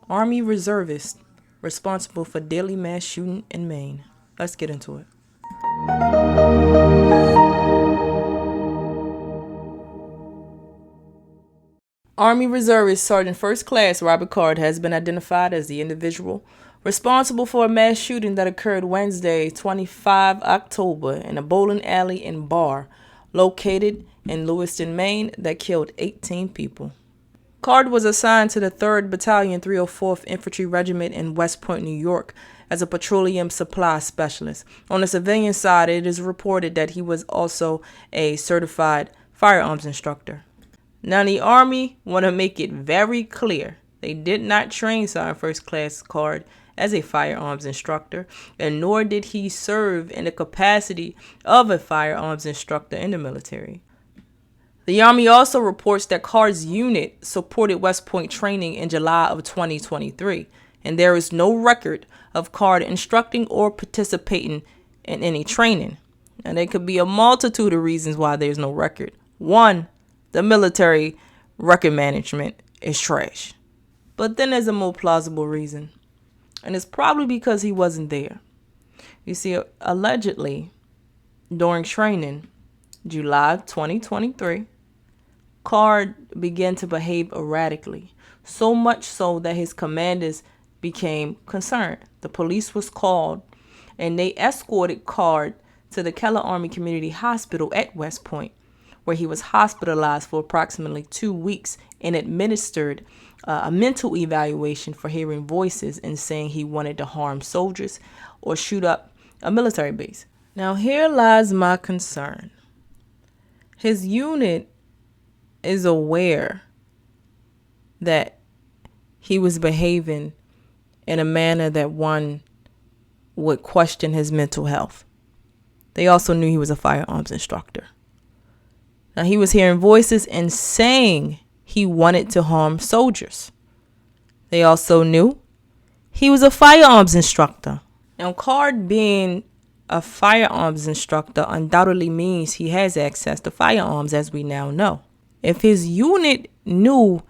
Army reservist responsible for daily mass shooting in Maine. Let's get into it. Army Reservist Sergeant First Class Robert Card has been identified as the individual responsible for a mass shooting that occurred Wednesday, 25 October, in a bowling alley and bar located in Lewiston, Maine, that killed 18 people. Card was assigned to the 3rd Battalion 304th Infantry Regiment in West Point, New York, as a petroleum supply specialist. On the civilian side, it is reported that he was also a certified firearms instructor. Now, the Army want to make it very clear they did not train Sergeant First Class Card as a firearms instructor, and nor did he serve in the capacity of a firearms instructor in the military. The Army also reports that Card's unit supported West Point training in July of 2023, and there is no record of Card instructing or participating in any training. And there could be a multitude of reasons why there's no record. One, the military record management is trash. But then there's a more plausible reason, and it's probably because he wasn't there. You see, allegedly, during training, July 2023, Card began to behave erratically, so much so that his commanders became concerned. The police was called, and they escorted Card to the Keller Army Community Hospital at West Point, where he was hospitalized for approximately 2 weeks and administered a mental evaluation for hearing voices and saying he wanted to harm soldiers or shoot up a military base. Now, here lies my concern. His unit is aware that he was behaving in a manner that one would question his mental health. They also knew he was a firearms instructor. Now, he was hearing voices and saying he wanted to harm soldiers. They also knew he was a firearms instructor. Now, Card being a firearms instructor undoubtedly means he has access to firearms, as we now know. If his unit knew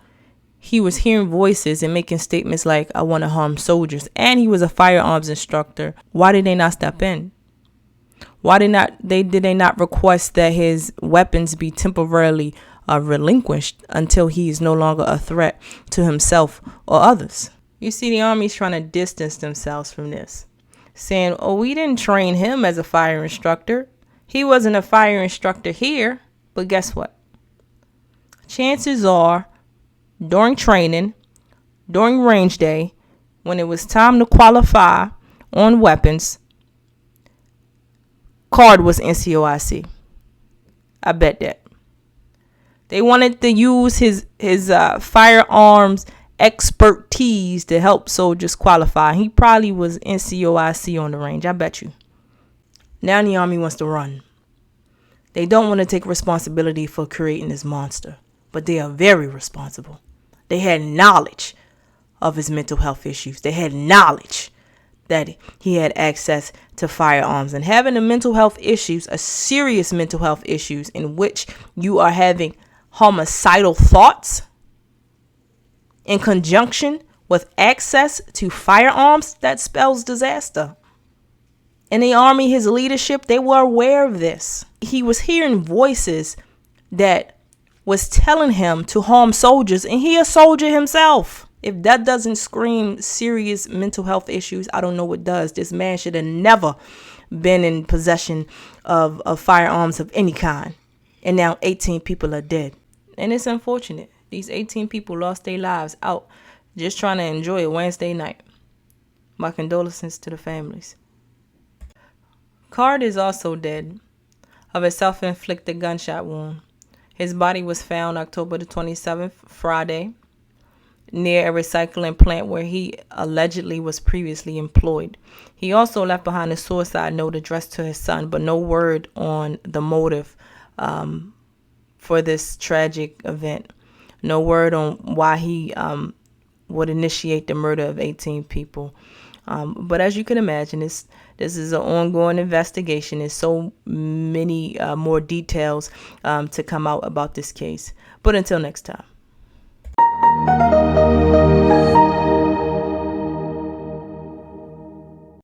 he was hearing voices and making statements like, I want to harm soldiers, and he was a firearms instructor, why did they not step in? Why did they not request that his weapons be temporarily relinquished until he is no longer a threat to himself or others? You see, the Army's trying to distance themselves from this, saying, oh, we didn't train him as a fire instructor. He wasn't a fire instructor here. But guess what? Chances are, during training, during range day, when it was time to qualify on weapons, Card was NCOIC. I bet that. They wanted to use his firearms expertise to help soldiers qualify. He probably was NCOIC on the range. I bet you. Now the Army wants to run. They don't want to take responsibility for creating this monster, but they are very responsible. They had knowledge of his mental health issues. They had knowledge that he had access to firearms, and having the mental health issues, a serious mental health issues in which you are having homicidal thoughts in conjunction with access to firearms, that spells disaster. In the Army, his leadership, they were aware of this. He was hearing voices that was telling him to harm soldiers, and he a soldier himself. If that doesn't scream serious mental health issues, I don't know what does. This man should have never been in possession of firearms of any kind. And now 18 people are dead. And it's unfortunate. These 18 people lost their lives out just trying to enjoy a Wednesday night. My condolences to the families. Card is also dead of a self-inflicted gunshot wound. His body was found October the 27th, Friday, near a recycling plant where he allegedly was previously employed. He also left behind a suicide note addressed to his son, but no word on the motive for this tragic event. No word on why he would initiate the murder of 18 people. But as you can imagine, this is an ongoing investigation. There's so many more details to come out about this case. But until next time.